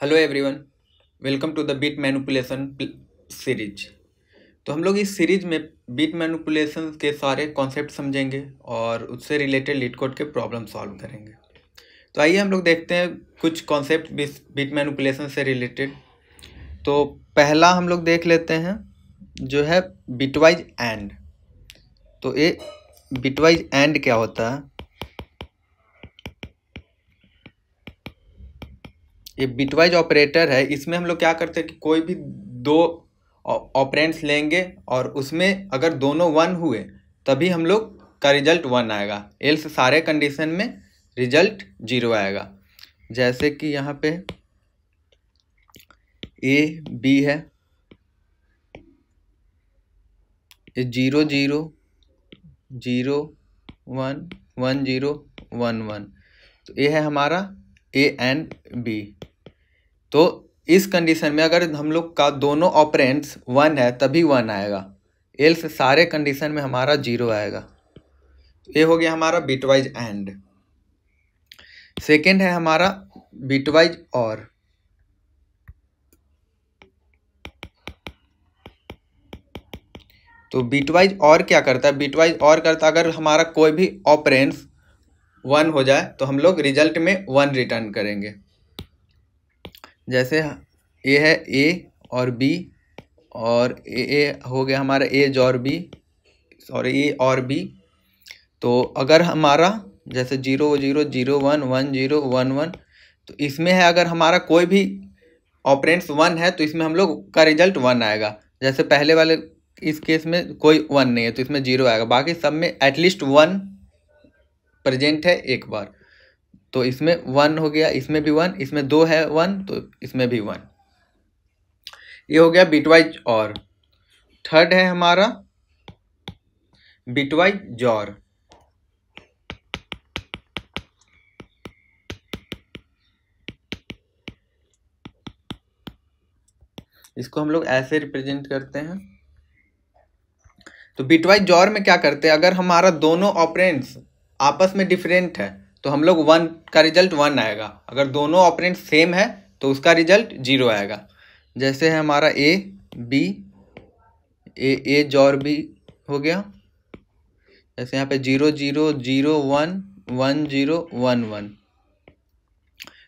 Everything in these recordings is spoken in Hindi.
Hello everyone, welcome to the bit manipulation series. तो हम लोग इस सीरीज में बीट मैनिपुलेशन के सारे कॉन्सेप्ट समझेंगे और उससे रिलेटेड लीड कोड के प्रॉब्लम सॉल्व करेंगे। तो आइए हम लोग देखते हैं कुछ कॉन्सेप्ट बीट मैनिपुलेशन से रिलेटेड। तो पहला हम लोग देख लेते हैं जो है बिटवाइज एंड। तो ये बिटवाइज एंड क्या होता है? ये बिटवाइज ऑपरेटर है। इसमें हम लोग क्या करते हैं कि कोई भी दो ऑपरेंड्स लेंगे और उसमें अगर दोनों वन हुए तभी हम लोग का रिजल्ट वन आएगा, एल्स सारे कंडीशन में रिजल्ट जीरो आएगा। जैसे कि यहाँ पे ए बी है, ये 0 0 0 1 1 0 1 1। तो ये है हमारा ए एंड बी। तो इस कंडीशन में अगर हम लोग का दोनों ऑपरेंड्स वन है तभी वन आएगा, एल्स सारे कंडीशन में हमारा जीरो आएगा। ये हो गया हमारा बिटवाइज एंड। सेकेंड है हमारा बिटवाइज और। तो बिटवाइज और क्या करता है? बिटवाइज और करता है अगर हमारा कोई भी ऑपरेंड्स वन हो जाए तो हम लोग रिजल्ट में वन रिटर्न करेंगे। जैसे ये है ए और बी, और ए हो गया हमारा ए और बी, सॉरी ए और बी। तो अगर हमारा जैसे 0 0 0 1 1 0 1 1, तो इसमें है अगर हमारा कोई भी ऑपरेंड्स वन है तो इसमें हम लोग का रिजल्ट वन आएगा। जैसे पहले वाले इस केस में कोई वन नहीं है तो इसमें जीरो आएगा, बाकी सब में एटलीस्ट वन प्रेजेंट है एक बार। तो इसमें वन हो गया, इसमें भी वन, इसमें दो है वन तो इसमें भी वन। ये हो गया बिटवाइज और। थर्ड है हमारा बिटवाइज जॉर। इसको हम लोग ऐसे रिप्रेजेंट करते हैं। तो बिटवाइज जॉर में क्या करते हैं? अगर हमारा दोनों ऑपरेंड्स आपस में डिफरेंट है तो हम लोग वन का रिजल्ट वन आएगा, अगर दोनों ऑपरेंड्स सेम है तो उसका रिजल्ट जीरो आएगा। जैसे है हमारा A B, A XOR B हो गया। जैसे यहाँ पे 0 0 0 1 1 0 1 1।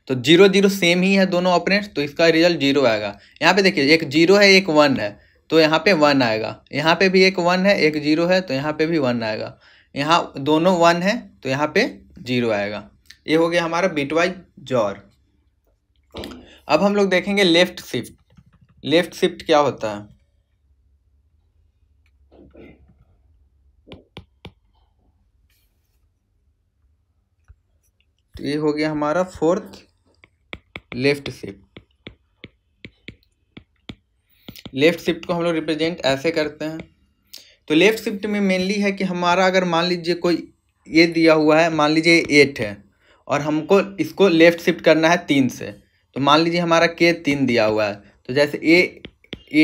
तो 0 0 सेम ही है दोनों ऑपरेंड्स तो इसका रिजल्ट जीरो आएगा। यहाँ पे देखिए एक जीरो है एक वन है तो यहाँ पे वन आएगा, यहाँ पे भी एक वन है एक जीरो है तो यहाँ पे भी वन आएगा, यहाँ दोनों वन है तो यहाँ पे जीरो आएगा। ये हो गया हमारा बिटवाइज जॉर। अब हम लोग देखेंगे लेफ्ट शिफ्ट। लेफ्ट शिफ्ट क्या होता है? तो ये हो गया हमारा fourth left shift. Left shift को हम लोग रिप्रेजेंट ऐसे करते हैं। तो लेफ्ट शिफ्ट में मेनली है कि हमारा अगर मान लीजिए कोई ये दिया हुआ है, मान लीजिए 8 है और हमको इसको लेफ्ट शिफ्ट करना है 3 से। तो मान लीजिए हमारा के 3 दिया हुआ है, तो जैसे ए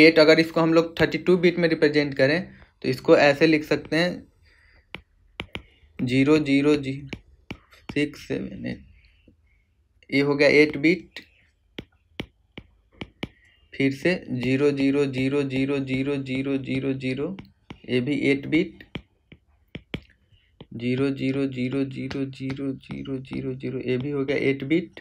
8 अगर इसको हम लोग 32 बिट में रिप्रेजेंट करें तो इसको ऐसे लिख सकते हैं 0 0 6 7 8। ये हो गया 8 बिट, फिर से 0 0 0 0 0 0 0 0, ये भी 8 बिट, 0 0 0 0 0 0 0 0, ये भी हो गया 8 बिट,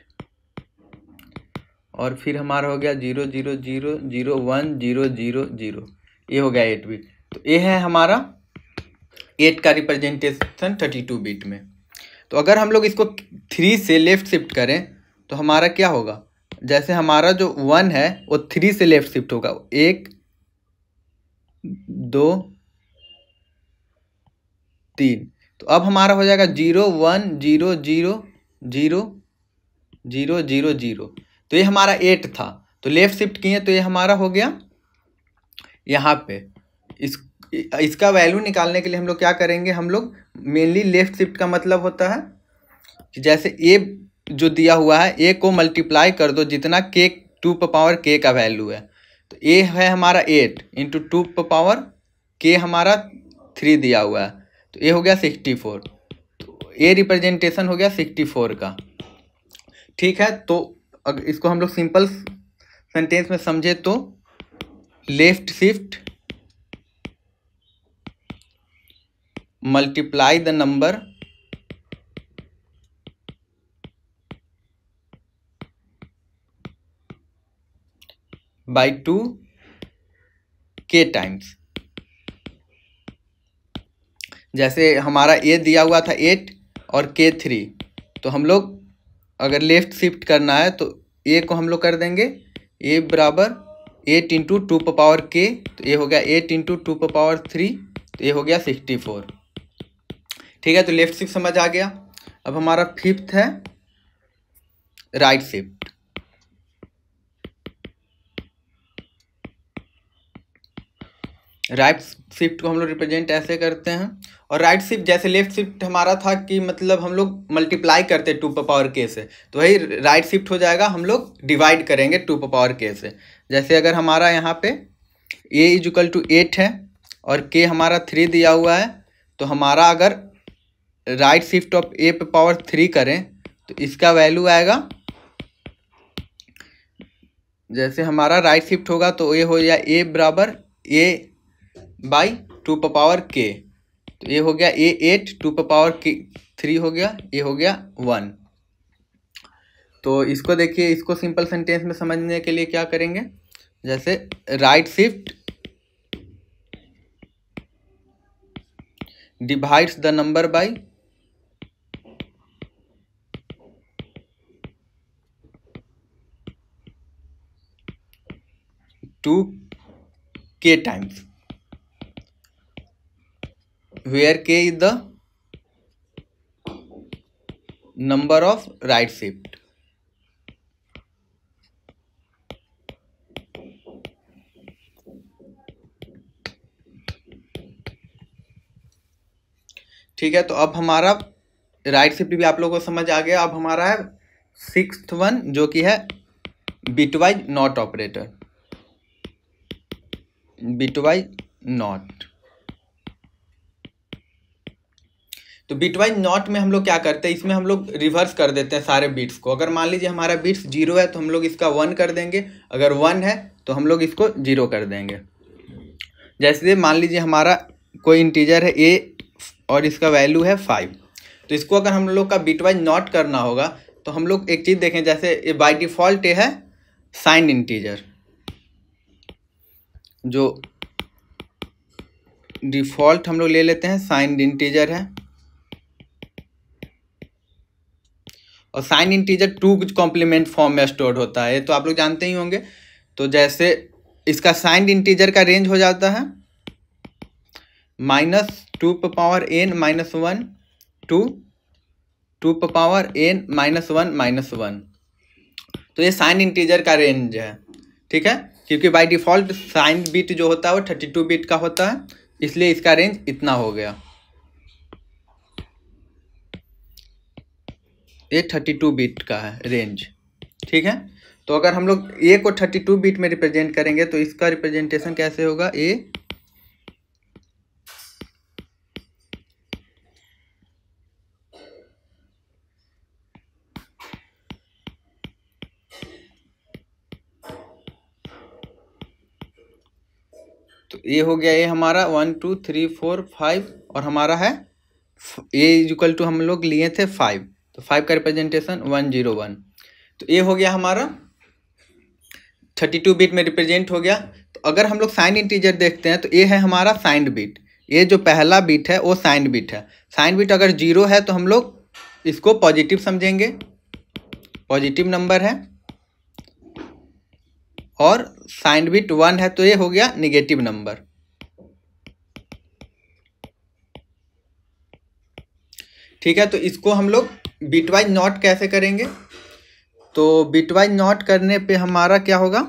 और फिर हमारा हो गया 0 0 0 0 1 0 0 0, ये हो गया 8 बिट। तो ये है हमारा 8 का रिप्रेजेंटेशन 32 बिट में। तो अगर हम लोग इसको 3 से लेफ्ट शिफ्ट करें तो हमारा क्या होगा? जैसे हमारा जो 1 है वो 3 से लेफ्ट शिफ्ट होगा, 1 2 3। तो अब हमारा हो जाएगा 0 1 0 0 0 0 0 0। तो ये हमारा 8 था तो लेफ्ट शिफ्ट किए तो ये हमारा हो गया यहाँ पे। इसका वैल्यू निकालने के लिए हम लोग क्या करेंगे? हम लोग मेनली लेफ्ट शिफ्ट का मतलब होता है कि जैसे ए जो दिया हुआ है ए को मल्टीप्लाई कर दो जितना के 2 पावर के का वैल्यू है। तो ए है हमारा 8 इंटू 2 पावर के हमारा 3 दिया हुआ है, तो ये हो गया 64। तो ये रिप्रेजेंटेशन हो गया 64 का। ठीक है, तो अगर इसको हम लोग सिंपल सेंटेंस में समझे तो left shift multiply the number by 2 k times. जैसे हमारा ए दिया हुआ था 8 और k 3, तो हम लोग अगर लेफ्ट शिफ्ट करना है तो ए को हम लोग कर देंगे ए बराबर 8 इंटू 2 पावर k, तो ये हो गया 8 इंटू 2 पावर 3, तो ये हो गया 64। ठीक है, तो लेफ्ट शिफ्ट समझ आ गया। अब हमारा फिफ्थ है राइट शिफ्ट। राइट शिफ्ट को हम लोग रिप्रेजेंट ऐसे करते हैं, और राइट शिफ्ट जैसे लेफ्ट शिफ्ट हमारा था कि मतलब हम लोग मल्टीप्लाई करते 2 पावर k से, तो वही राइट शिफ्ट हो जाएगा, हम लोग डिवाइड करेंगे 2 पावर k से। जैसे अगर हमारा यहाँ पे a इक्वल टू 8 है और k हमारा 3 दिया हुआ है, तो हमारा अगर राइट शिफ्ट ऑफ a पे पावर 3 करें तो इसका वैल्यू आएगा, जैसे हमारा राइट शिफ्ट होगा तो ये हो गया a बराबर a बाई 2 पावर k, तो ये हो गया a 8 2 पावर 3 हो गया, ये हो गया 1। तो इसको देखिए, इसको सिंपल सेंटेंस में समझने के लिए क्या करेंगे, जैसे right shift divides the number by 2 k times, where k is the number of right shift। ठीक है, तो अब हमारा राइट शिफ्ट भी आप लोगों को समझ आ गया। अब हमारा है सिक्स्थ वन, जो कि है bitwise not operator. Bitwise not, तो बिटवाइज नॉट में हम लोग क्या करते हैं, इसमें हम लोग रिवर्स कर देते हैं सारे बिट्स को। अगर मान लीजिए हमारा बिट्स 0 है तो हम लोग इसका 1 कर देंगे, अगर 1 है तो हम लोग इसको 0 कर देंगे। जैसे मान लीजिए हमारा कोई इंटीजर है a और इसका वैल्यू है 5, तो इसको अगर हम लोग का बिटवाइज नॉट करना होगा तो हम लोग एक चीज़ देखें, जैसे ये बाय डिफ़ॉल्ट ये है साइंड इंटीजर, जो डिफ़ॉल्ट हम लोग ले लेते हैं साइंड इंटीजर है, और साइन इंटीजर 2 कॉम्प्लीमेंट फॉर्म में स्टोर होता है, तो आप लोग जानते ही होंगे। तो जैसे इसका साइन इंटीजर का रेंज हो जाता है -2 power n -1 to 2 power n -1 -1, तो ये साइन इंटीजर का रेंज है। ठीक है, क्योंकि बाय डिफ़ॉल्ट साइन बिट जो होता है वो 32 बिट का होता है, इसलिए इसका रेंज इतना हो गया, ये 32 बिट का है रेंज। ठीक है, तो अगर हम लोग ए को 32 बिट में रिप्रेजेंट करेंगे तो इसका रिप्रेजेंटेशन कैसे होगा, ए तो ये हो गया, ये हमारा 1 2 3 4 5, और हमारा है ए इक्वल टू हम लोग लिए थे 5, तो 5 का रिप्रेजेंटेशन 101, तो ये हो गया हमारा 32 बिट में रिप्रेजेंट हो गया। तो अगर हम लोग साइन इंटीजर देखते हैं तो ये है हमारा साइंड बिट, ये जो पहला बिट है वो साइंड बिट है। साइंड बिट अगर 0 है तो हम लोग इसको पॉजिटिव समझेंगे, पॉजिटिव नंबर है, और साइंड बिट 1 है तो ये हो गया निगेटिव नंबर। ठीक है, तो इसको हम लोग बिटवाइज नॉट कैसे करेंगे, तो बिटवाइज नॉट करने पे हमारा क्या होगा,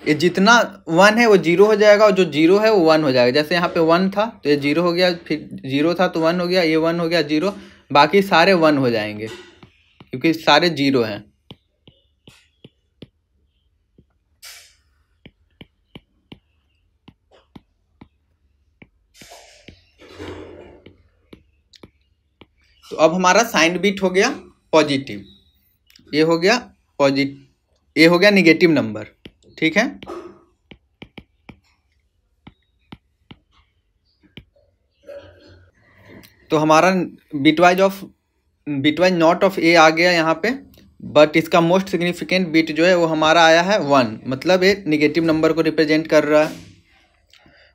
ये जितना 1 है वो 0 हो जाएगा, और जो 0 है वो 1 हो जाएगा। जैसे यहाँ पे 1 था तो ये 0 हो गया, फिर 0 था तो 1 हो गया, ये 1 हो गया 0, बाकी सारे 1 हो जाएंगे क्योंकि सारे 0 हैं। तो अब हमारा साइन बिट हो गया पॉजिटिव, ये हो गया पॉजिटिव, ए हो गया निगेटिव नंबर, ठीक है। तो हमारा बिटवाइज नॉट ऑफ ए आ गया यहाँ पे, बट इसका मोस्ट सिग्निफिकेंट बिट जो है वो हमारा आया है 1, मतलब ये निगेटिव नंबर को रिप्रेजेंट कर रहा है।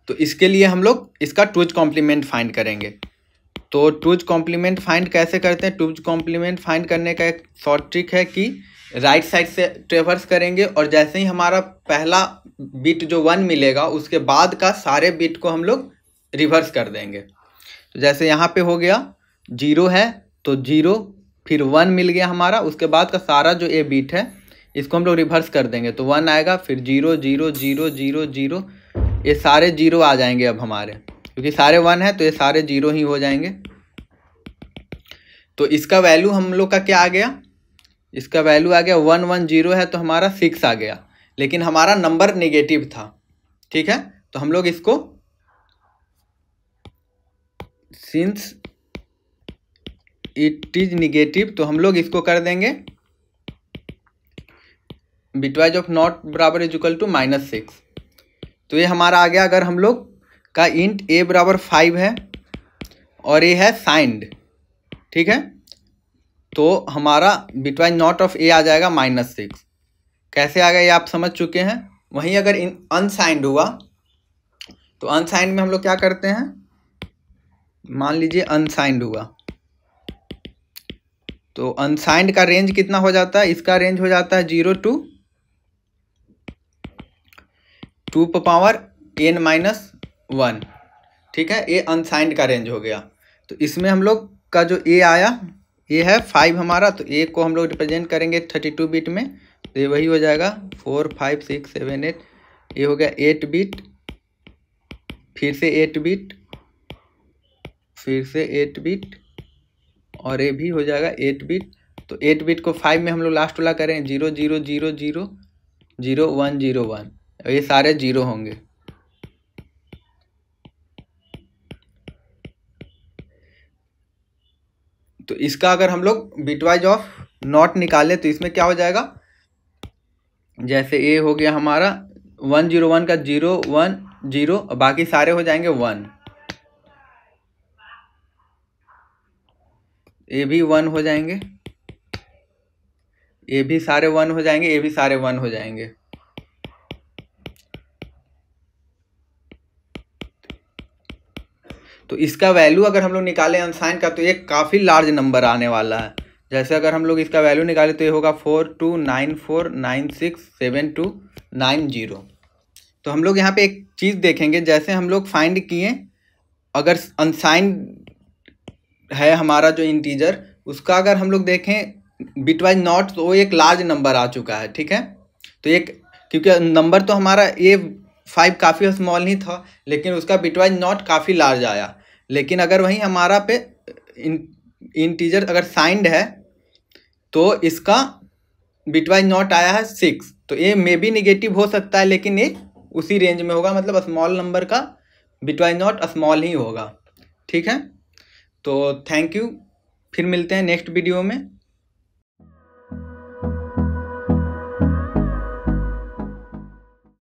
तो इसके लिए हम लोग इसका टूज कॉम्प्लीमेंट फाइंड करेंगे। तो टूज कॉम्प्लीमेंट फाइंड कैसे करते हैं? टूज कॉम्प्लीमेंट फाइंड करने का एक शॉर्ट ट्रिक है कि राइट साइड से ट्रेवर्स करेंगे और जैसे ही हमारा पहला बिट जो 1 मिलेगा उसके बाद का सारे बिट को हम लोग रिवर्स कर देंगे। तो जैसे यहाँ पे हो गया 0 है तो 0, फिर 1 मिल गया हमारा, उसके बाद का सारा जो ए बिट है इसको हम लोग रिवर्स कर देंगे। तो 1 आएगा, फिर 0 0 0 0 0, ये सारे 0 आ जाएंगे अब हमारे, क्योंकि सारे 1 है तो ये सारे 0 ही हो जाएंगे। तो इसका वैल्यू हम लोग का क्या आ गया? इसका वैल्यू आ गया 1 1 0 है तो हमारा 6 आ गया, लेकिन हमारा नंबर नेगेटिव था, ठीक है। तो हम लोग इसको सिंस इट इज निगेटिव तो हम लोग इसको कर देंगे बिटवाइज ऑफ नॉट बराबर इज इक्वल टू -6। तो ये हमारा आ गया। अगर हम लोग का इंट ए बराबर 5 है और ये है साइंड, ठीक है, तो हमारा बिटवाइज नॉट ऑफ ए आ जाएगा -6। कैसे आ गया ये आप समझ चुके हैं। वहीं अगर अनसाइंड हुआ तो अनसाइंड में हम लोग क्या करते हैं, मान लीजिए अनसाइंड हुआ तो अनसाइंड का रेंज कितना हो जाता है? इसका रेंज हो जाता है 0 to 2n-1, ठीक है। ये अनसाइंड का रेंज हो गया। तो इसमें हम लोग का जो ए आया, ये है 5 हमारा, तो ए को हम लोग रिप्रेजेंट करेंगे 32 बिट में, तो ये वही हो जाएगा 4 5 6 7 8, ये हो गया 8 बिट, फिर से 8 बिट, फिर से 8 बिट, और ये भी हो जाएगा 8 बिट। तो 8 बिट को 5 में हम लोग लास्ट वाला करें 0 0 0 0 0 1 0 1, और ये सारे 0 होंगे। तो इसका अगर हम लोग बिटवाइज ऑफ नॉट निकाले तो इसमें क्या हो जाएगा, जैसे ए हो गया हमारा 1 0 1 का 0 1 0, और बाकी सारे हो जाएंगे 1, ये भी 1 हो जाएंगे, ये भी सारे 1 हो जाएंगे, ये भी सारे 1 हो जाएंगे। तो इसका वैल्यू अगर हम लोग निकालें अनसाइन का तो ये काफ़ी लार्ज नंबर आने वाला है। जैसे अगर हम लोग इसका वैल्यू निकालें तो ये होगा 4294967290। तो हम लोग यहाँ पे एक चीज़ देखेंगे, जैसे हम लोग फाइंड किए, अगर अनसाइन है हमारा जो इंटीजर, उसका अगर हम लोग देखें बिटवाइज नॉट तो वो एक लार्ज नंबर आ चुका है, ठीक है। तो एक, क्योंकि नंबर तो हमारा A5 काफ़ी स्मॉल ही था, लेकिन उसका बिटवाइज नॉट काफ़ी लार्ज आया। लेकिन अगर वहीं हमारा पे इंटीजर अगर साइंड है तो इसका बिटवाइज नॉट आया है 6, तो ये मे भी निगेटिव हो सकता है, लेकिन ये उसी रेंज में होगा, मतलब स्मॉल नंबर का बिटवाइज नॉट स्मॉल ही होगा, ठीक है। तो थैंक यू, फिर मिलते हैं नेक्स्ट वीडियो में।